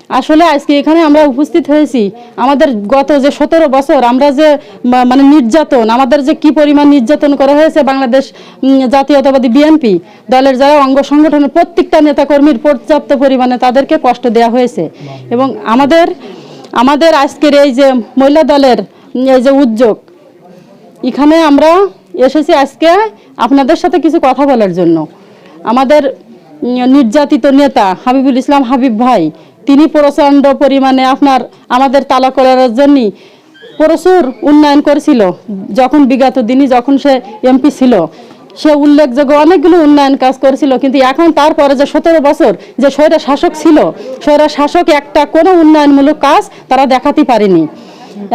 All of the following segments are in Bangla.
আসলে আজকে এখানে আমরা উপস্থিত হয়েছি আমাদের গত যে 17 বছর আমরা যে মানে নির্যাতন, আমাদের যে কি পরিমাণ নির্যাতন করা হয়েছে বাংলাদেশ জাতীয়তাবাদী বিএনপি দলের যারা অঙ্গ সংগঠনের প্রত্যেকটা নেতাকর্মীর পর্যাপ্ত পরিমাণে তাদেরকে কষ্ট দেওয়া হয়েছে। এবং আমাদের আজকের এই যে মহিলা দলের এই যে উদ্যোগ, এখানে আমরা এসেছি আজকে আপনাদের সাথে কিছু কথা বলার জন্য। আমাদের নির্যাতিত নেতা হাবিবুল ইসলাম হাবিব ভাই, তিনি প্রচণ্ড পরিমাণে আমাদের তালা করার জন্য প্রচুর উন্নয়ন করেছিল। যখন বিগত দিনই যখন সে এমপি ছিল, সে উল্লেখযোগ্য অনেকগুলো উন্নয়ন কাজ করেছিল। কিন্তু এখন তারপরে যে 17 বছর যে স্বৈরা শাসক ছিল, স্বৈরা শাসক একটা কোনো উন্নয়নমূলক কাজ তারা দেখাতে পারেনি।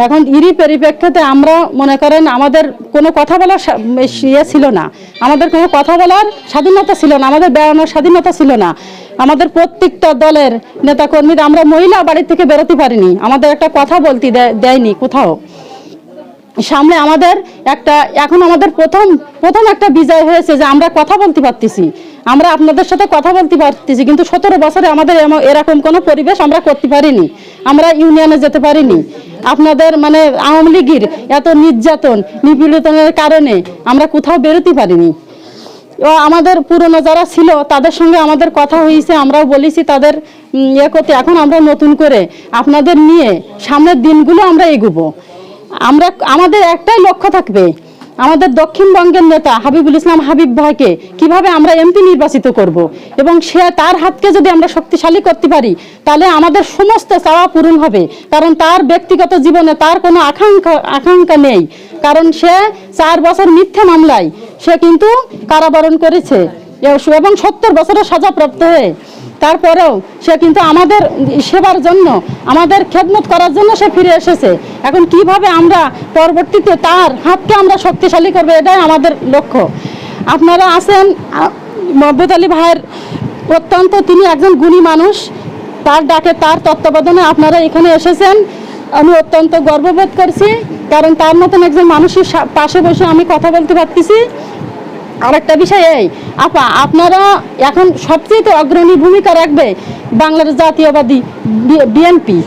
এখন এরই পরিপ্রেক্ষিতে আমরা মনে করেন আমাদের কোনো কথা বলার ইয়ে ছিল না, আমাদের কোনো কথা বলার স্বাধীনতা ছিল না, আমাদের বেড়ানোর স্বাধীনতা ছিল না। আমাদের প্রত্যেকটা দলের নেতাকর্মীরা আমরা মহিলা বাড়ি থেকে বেরোতে পারিনি, আমাদের একটা কথা বলতে দেয়নি কোথাও। সামনে আমাদের এখন আমাদের প্রথম একটা বিজয় হয়েছে যে আমরা কথা বলতে পারতেছি, আমরা আপনাদের সাথে কথা বলতে পারতেছি। কিন্তু 17 বছরে আমাদের এরকম কোনো পরিবেশ আমরা করতে পারিনি, আমরা ইউনিয়নে যেতে পারিনি। আপনাদের মানে আওয়ামী লীগের এত নির্যাতন নিপীড়নের কারণে আমরা কোথাও বেরোতে পারিনি। আমাদের পুরনো যারা ছিল তাদের সঙ্গে আমাদের কথা হয়েছে, আমরাও বলেছি তাদের ইয়ে করতে। এখন আমরা নতুন করে আপনাদের নিয়ে সামনের দিনগুলো আমরা এগোবো। আমাদের একটাই লক্ষ্য থাকবে, আমাদের দক্ষিণবঙ্গের নেতা হাবিবুল ইসলাম হাবিব ভাইকে কিভাবে আমরা এমপি নির্বাচিত করব, এবং তার হাতকে যদি আমরা শক্তিশালী করতে পারি তাহলে আমাদের সমস্ত চাওয়া পূরণ হবে। কারণ তার ব্যক্তিগত জীবনে তার কোনো আকাঙ্ক্ষা নেই, কারণ সে 4 বছর মিথ্যা মামলায় সে কিন্তু কারাবরণ করেছে এবং 70 বছরের সাজাপ্রাপ্ত হয়ে তারপরেও সে কিন্তু আমাদের সেবার জন্য, আমাদের খেদমত করার জন্য সে ফিরে এসেছে। এখন কিভাবে আমরা পরবর্তীতে তার হাতকে আমরা শক্তিশালী করবো, এটাই আমাদের লক্ষ্য। আপনারা আছেন মহবুব আলী ভাইয়ের, অত্যন্ত তিনি একজন গুণী মানুষ, তার ডাকে তার তত্ত্বাবধানে আপনারা এখানে এসেছেন, আমি অত্যন্ত গর্ববোধ করছি। কারণ তার মতন একজন মানুষের পাশে বসে আমি কথা বলতে পারতেছি। আরেকটা বিষয় এই আপা, আপনারা এখন সবচেয়ে অগ্রণী ভূমিকা রাখবে বাংলাদেশ জাতীয়বাদী বিএনপি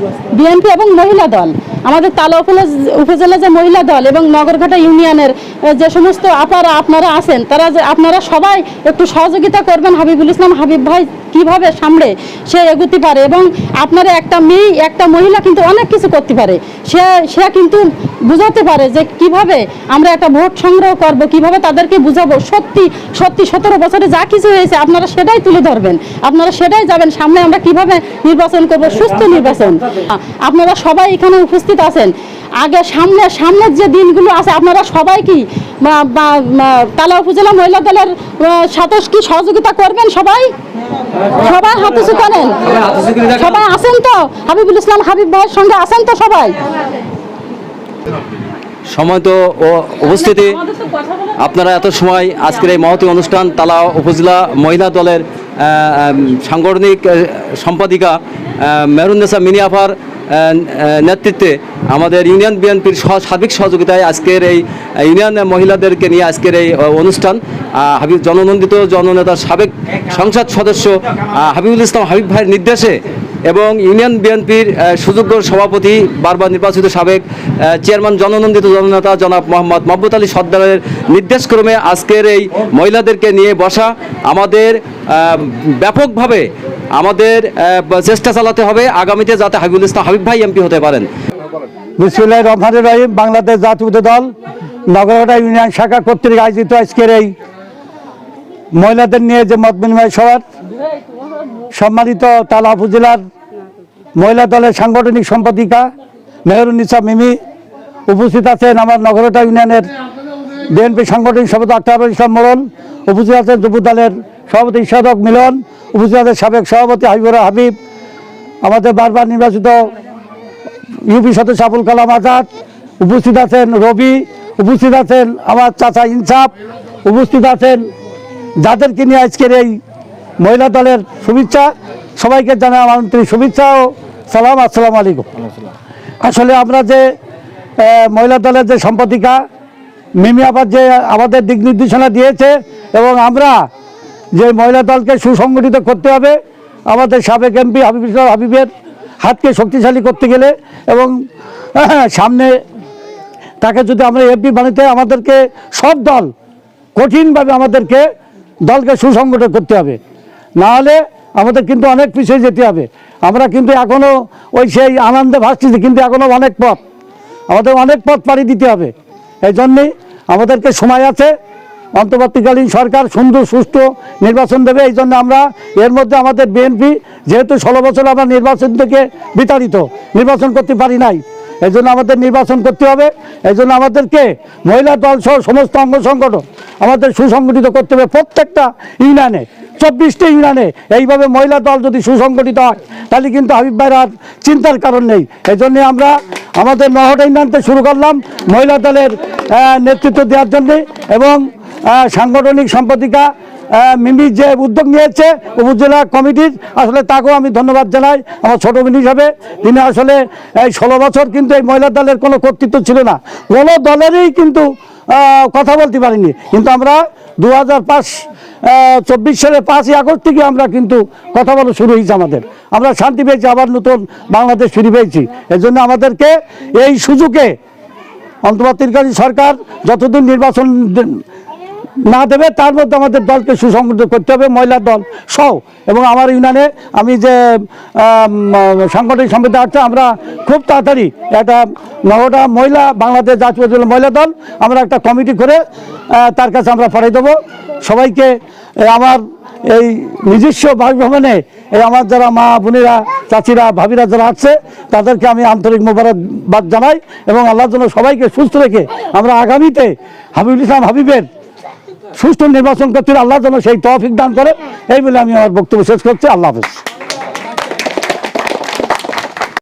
এবং মহিলা দল, আমাদের তালা উপজেলা যে মহিলা দল এবং নগরঘাটা ইউনিয়নের যে সমস্ত আপনারা আছেন, আপনারা সবাই একটু সহযোগিতা করবেন হাবিবুল ইসলাম হাবিব ভাই কিভাবে সামনে সে এগোতে পারে। এবং আপনারা একটা মহিলা কিন্তু অনেক কিছু করতে পারে, সে কিন্তু বুঝাতে পারে যে কিভাবে আমরা একটা ভোট সংগ্রহ করব, কিভাবে তাদেরকে বুঝাবো। সত্যি 17 বছরে যা কিছু হয়েছে আপনারা সেটাই তুলে ধরবেন, আপনারা সেটাই যাবেন সামনে আমরা কিভাবে নির্বাচন করব, সুস্থ নির্বাচন। আপনারা সবাই এখানে উপস্থিত আছেন, আগে সামনের যে দিনগুলো আছে আপনারা সবাই কি তালা উপজেলা মহিলা দলের সাথে কি সহযোগিতা করবেন? সবাই হাত উঁচু করেন, সবাই আছেন তো? হাবিবুল ইসলাম হাবিব ভাইয়ের সঙ্গে আছেন তো সবাই? সময় তো উপস্থিতি, আপনারা এত সময় আজকের এই মহতী অনুষ্ঠান তালা উপজেলা মহিলা দলের সাংগঠনিক সম্পাদিকা মেহরুন্নেসা মিনি আফার নেতৃত্বে আমাদের ইউনিয়ন বিএনপির সার্বিক সহযোগিতায় আজকের এই ইউনিয়ন মহিলাদেরকে নিয়ে আজকের এই অনুষ্ঠান জননন্দিত জননেতার সাবেক সংসদ সদস্য হাবিবুল ইসলাম হাবিব ভাইয়ের নির্দেশে এবং ইউনিয়ন বিএনপির সুযোগ্য সভাপতি বারবার নির্বাচিত সাবেক চেয়ারম্যান জননন্দিত জননেতা জনাব মোহাম্মদ মহবুব আলী সর্দারের নির্দেশক্রমে আজকের এই মহিলাদেরকে নিয়ে বসা। আমাদের ব্যাপকভাবে আমাদের চেষ্টা চালাতে হবে আগামীতে যাতে হাবিবুল ইসলাম হাবিব ভাই এমপি হতে পারেন। বিসমিল্লাহির রহমানির রহিম। বাংলাদেশ জাতীয়তাবাদী দল নগরঘাটা ইউনিয়ন শাখা কর্তৃক আয়োজিত আজকের এই মহিলাদের নিয়ে যে মত বিনিময় সভার সম্মানিত তালা উপজেলার মহিলা দলের সাংগঠনিক সম্পাদিকা মেহরুন্নেসা মিমি, উপস্থিত আছেন আমার নগরঘাটা ইউনিয়নের বিএনপি সাংগঠনিক সভাপতি আক্তারুল ইসলাম মোড়ল, উপস্থিত আছেন যুব দলের সভাপতি ইশাদক মিলন, উপস্থিত আছেন সাবেক সভাপতি হাবিবুর হাবিব, আমাদের বারবার নির্বাচিত ইউপি সদস্য আবুল কালাম আজাদ, উপস্থিত আছেন রবি, উপস্থিত আছেন আমার চাচা ইনসাফ, উপস্থিত আছেন যাদেরকে নিয়ে আজকের এই মহিলা দলের শুভেচ্ছা। সবাইকে জানাই আমার আন্তরিক শুভেচ্ছা ও সালাম, আসসালামু আলাইকুম। আসলে আমরা যে মহিলা দলের যে সম্পাদিকা মিমি আবার যে আমাদের দিক নির্দেশনা দিয়েছে এবং আমরা যে মহিলা দলকে সুসংগঠিত করতে হবে, আমাদের সাবেক এমপি হাবিবুল ইসলাম হাতকে শক্তিশালী করতে গেলে এবং সামনে তাকে যদি আমরা এমপি বানাতে আমাদেরকে সব দল কঠিনভাবে আমাদেরকে দলকে সুসংগঠিত করতে হবে, না হলে আমাদের কিন্তু অনেক পিছিয়ে যেতে হবে। আমরা কিন্তু এখনও ওই সেই আনন্দে ভাসছি, কিন্তু এখনও অনেক পথ, আমাদের অনেক পথ পাড়ি দিতে হবে। এই জন্যেই আমাদেরকে সময় আছে, অন্তর্বর্তীকালীন সরকার সুন্দর সুষ্ঠু নির্বাচন দেবে। এই জন্য আমরা এর মধ্যে আমাদের বিএনপি যেহেতু 16 বছর আমরা নির্বাচন থেকে বিতাড়িত, নির্বাচন করতে পারি নাই, এই জন্য আমাদের নির্বাচন করতে হবে। এই জন্য আমাদেরকে মহিলা দল সহ সমস্ত অঙ্গ সংগঠন আমাদের সুসংগঠিত করতে হবে। প্রত্যেকটা ইউনিয়নে 24টি ইউনিয়নে এইভাবে মহিলা দল যদি সুসংগঠিত হয় তাহলে কিন্তু হাবিব ভাইয়ের আর চিন্তার কারণ নেই। এই জন্যে আমরা আমাদের নহটা ইউনিয়নতে শুরু করলাম মহিলা দলের নেতৃত্ব দেওয়ার জন্যে, এবং সাংগঠনিক সম্পাদিকা মিমি যে উদ্যোগ নিয়েছে উপজেলা কমিটির, আসলে তাকেও আমি ধন্যবাদ জানাই আমার ছোটো বোন হিসাবে। তিনি আসলে এই 16 বছর কিন্তু এই মহিলা দলের কোনো কর্তৃত্ব ছিল না, কোনো দলেরই কিন্তু কথা বলতে পারিনি। কিন্তু আমরা 2024 সালে 5ই আগস্ট থেকে আমরা কিন্তু কথা বলা শুরু হয়েছে আমাদের, আমরা শান্তি পেয়েছি, আবার নতুন বাংলাদেশ ফিরে পেয়েছি। এই জন্য আমাদেরকে এই সুযোগে অন্তর্বর্তীকালীন সরকার যতদিন নির্বাচন না দেবে তার মধ্যে আমাদের দলকে সুসংগঠিত করতে হবে, মহিলা দল সহ। এবং আমার ইউনিয়নে আমি যে সাংগঠনিক সম্পাদক আছে, আমরা খুব তাড়াতাড়ি একটা নহটা মহিলা বাংলাদেশ জাতীয় মহিলা দল আমরা একটা কমিটি করে তার কাছে আমরা পাঠিয়ে দেবো সবাইকে। আমার এই নিজস্ব বাসভবনে এই আমার যারা মা বোনেরা চাচিরা ভাবিরা যারা আছে তাদেরকে আমি আন্তরিক মোবারকবাদ জানাই, এবং আল্লাহর জন্য সবাইকে সুস্থ রেখে আমরা আগামীতে হাবিবুল ইসলাম হাবিবের সুষ্ঠু নির্বাচন করতে আল্লাহ যেন সেই তৌফিক দান করে, এই বলে আমি আমার বক্তব্য শেষ করছি। আল্লাহ হাফেজ।